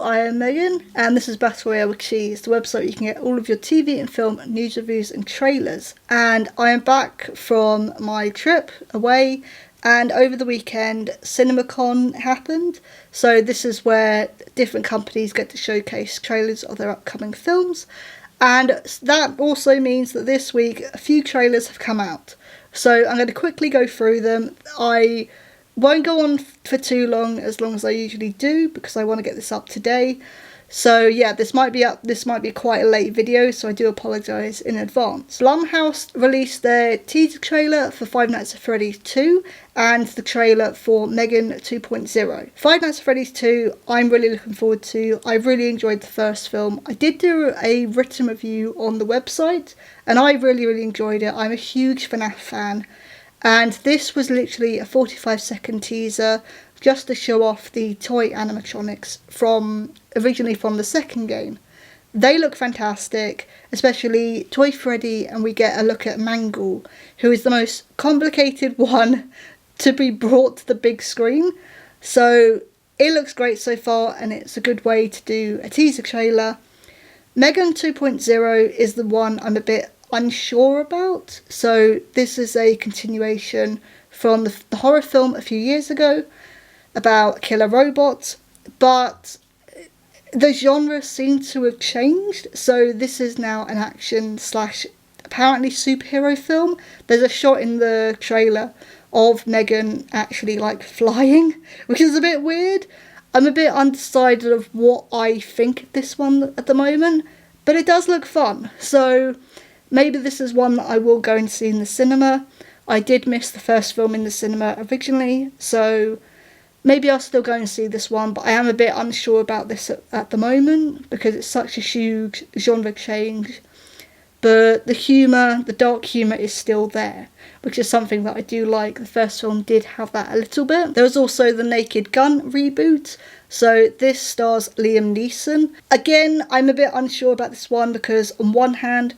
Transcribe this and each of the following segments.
I am Megan, and this is Battle Royale with Cheese, the website where you can get all of your TV and film news, reviews and trailers. And I am back from my trip away, and over the weekend CinemaCon happened. So this is where different companies get to showcase trailers of their upcoming films. And that also means that this week a few trailers have come out. So I'm going to quickly go through them. I won't go on for too long as I usually do, because I want to get this up today. So yeah, this might be quite a late video, so I do apologise in advance. Blumhouse released their teaser trailer for Five Nights at Freddy's 2 and the trailer for M3GAN 2.0. Five Nights at Freddy's 2 I'm really looking forward to. I really enjoyed the first film. I did do a written review on the website and I really enjoyed it. I'm a huge FNAF fan. And this was literally a 45-second teaser just to show off the toy animatronics originally from the second game. They look fantastic, especially Toy Freddy, and we get a look at Mangle, who is the most complicated one to be brought to the big screen. So it looks great so far, and it's a good way to do a teaser trailer. M3GAN 2.0 is the one I'm a bit unsure about. So this is a continuation from the horror film a few years ago about killer robots, but the genre seems to have changed. So this is now an action / apparently superhero film. There's a shot in the trailer of M3GAN actually like flying, which is a bit weird. I'm a bit undecided of what I think of this one at the moment, but it does look fun. So maybe this is one that I will go and see in the cinema. I did miss the first film in the cinema originally, so maybe I'll still go and see this one, but I am a bit unsure about this at the moment because it's such a huge genre change. But the humour, the dark humour is still there, which is something that I do like. The first film did have that a little bit. There was also the TheNakedGun reboot. So this stars Liam Neeson. Again, I'm a bit unsure about this one because on one hand,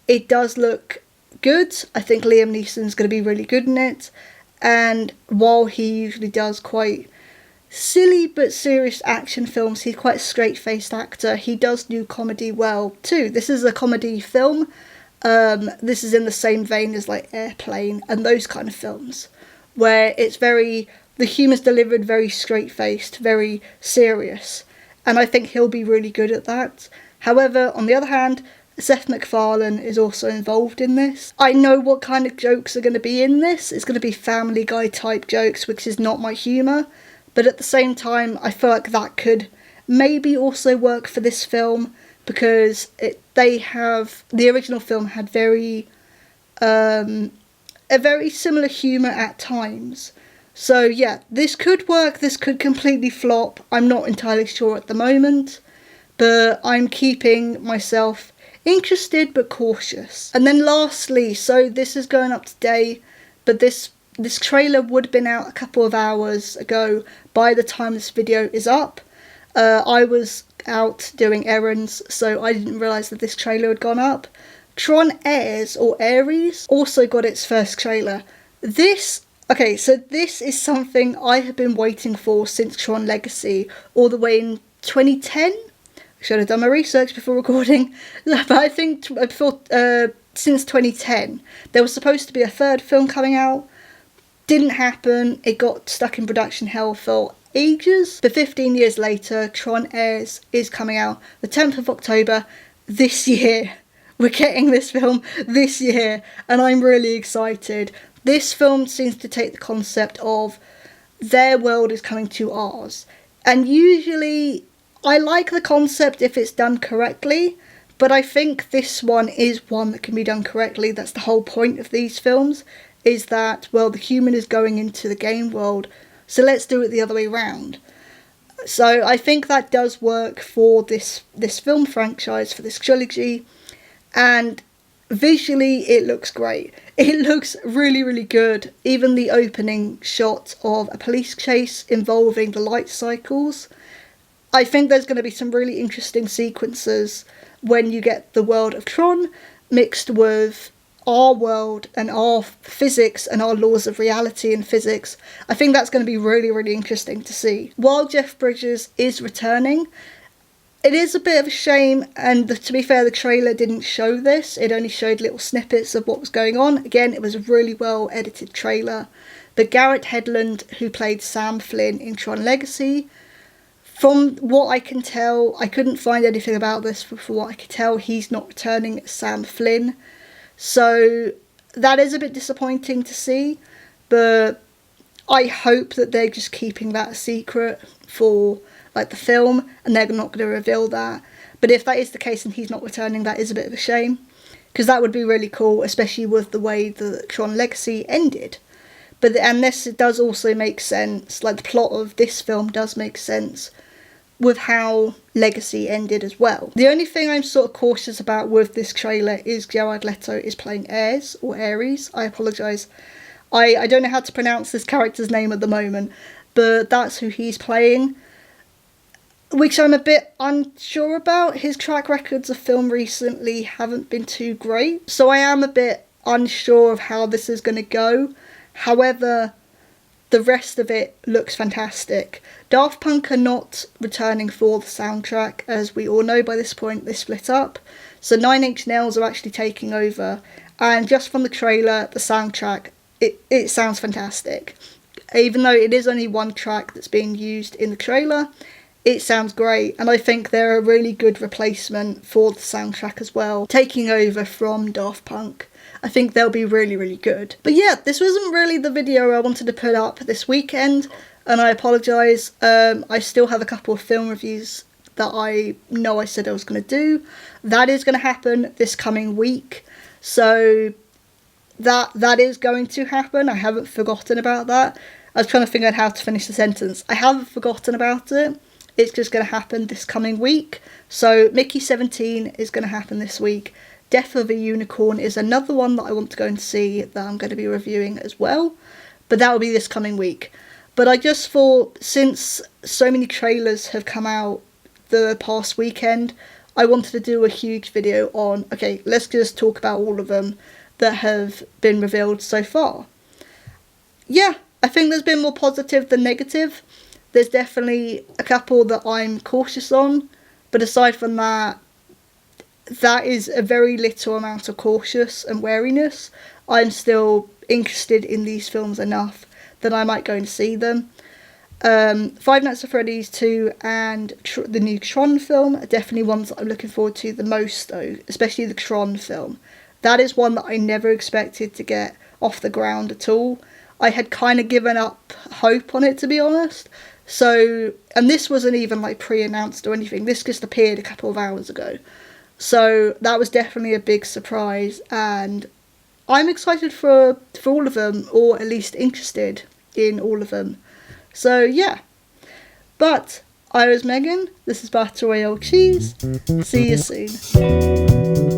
it does look good. I think Liam Neeson's going to be really good in it. And while he usually does quite silly but serious action films, he's quite a straight-faced actor. He does do comedy well too. This is a comedy film. This is in the same vein as like Airplane and those kind of films, where the humour's delivered very straight-faced, very serious. And I think he'll be really good at that. However, on the other hand, Seth MacFarlane is also involved in this. I know what kind of jokes are going to be in this. It's going to be Family Guy type jokes, which is not my humour. But at the same time, I feel like that could maybe also work for this film, because the original film had a very similar humour at times. So yeah, this could work, this could completely flop. I'm not entirely sure at the moment, but I'm keeping myself interested but cautious. And then lastly, so this is going up today, but this trailer would have been out a couple of hours ago by the time this video is up. I was out doing errands, so I didn't realise that this trailer had gone up. TronAres or Ares also got its first trailer. This is something I have been waiting for since Tron Legacy, all the way in 2010. Should have done my research before recording, but I think since 2010 there was supposed to be a third film coming out. Didn't happen. It got stuck in production hell for ages. But 15 years later, TronAres is coming out the 10th of October this year. We're getting this film this year, and I'm really excited. This film seems to take the concept of their world is coming to ours, and usually I like the concept if it's done correctly, but I think this one is one that can be done correctly. That's the whole point of these films, is that, well, the human is going into the game world, so let's do it the other way around. So I think that does work for this film franchise, for this trilogy, and visually it looks great. It looks really good. Even the opening shot of a police chase involving the light cycles. I think there's going to be some really interesting sequences when you get the world of Tron mixed with our world and our physics and our laws of reality and physics. I think that's going to be really interesting to see. While Jeff Bridges is returning, It is a bit of a shame, and to be fair, the trailer didn't show this. It only showed little snippets of what was going on. Again, it was a really well edited trailer. But Garrett Hedlund, who played Sam Flynn in Tron Legacy, from what I can tell, I couldn't find anything about this, but from what I could tell, he's not returning as Sam Flynn. So that is a bit disappointing to see, but I hope that they're just keeping that a secret for like the film, and they're not going to reveal that. But if that is the case and he's not returning, that is a bit of a shame, because that would be really cool, especially with the way the Tron Legacy ended. And this does also make sense, like the plot of this film does make sense with how Legacy ended as well. The only thing I'm sort of cautious about with this trailer is Jared Leto is playing Ares, or Ares, I apologise. I don't know how to pronounce this character's name at the moment, but that's who he's playing, which I'm a bit unsure about. His track records of film recently haven't been too great, so I am a bit unsure of how this is going to go. However, the rest of it looks fantastic. Daft Punk are not returning for the soundtrack, as we all know by this point they split up, so Nine Inch Nails are actually taking over, and just from the trailer, the soundtrack, it sounds fantastic. Even though it is only one track that's being used in the trailer, it sounds great, and I think they're a really good replacement for the soundtrack as well, taking over from Daft Punk. I think they'll be really, really good. But yeah, this wasn't really the video I wanted to put up this weekend, and I apologise. I still have a couple of film reviews that I know I said I was going to do. That is going to happen this coming week, so that is going to happen. I haven't forgotten about that. I was trying to figure out how to finish the sentence. I haven't forgotten about it. It's just going to happen this coming week. So Mickey 17 is going to happen this week. Death of a Unicorn is another one that I want to go and see, that I'm going to be reviewing as well. But that will be this coming week. But I just thought, since so many trailers have come out the past weekend, I wanted to do a huge video on, okay, let's just talk about all of them that have been revealed so far. Yeah, I think there's been more positive than negative. There's definitely a couple that I'm cautious on, but aside from that, that is a very little amount of cautious and wariness. I'm still interested in these films enough that I might go and see them. Five Nights at Freddy's 2 and the new Tron film are definitely ones that I'm looking forward to the most, though, especially the Tron film. That is one that I never expected to get off the ground at all. I had kind of given up hope on it, to be honest. So, and this wasn't even like pre-announced or anything. This just appeared a couple of hours ago. So that was definitely a big surprise, and I'm excited for all of them, or at least interested in all of them. So yeah. But I was Megan. This is Battle Royale with Cheese. See you soon.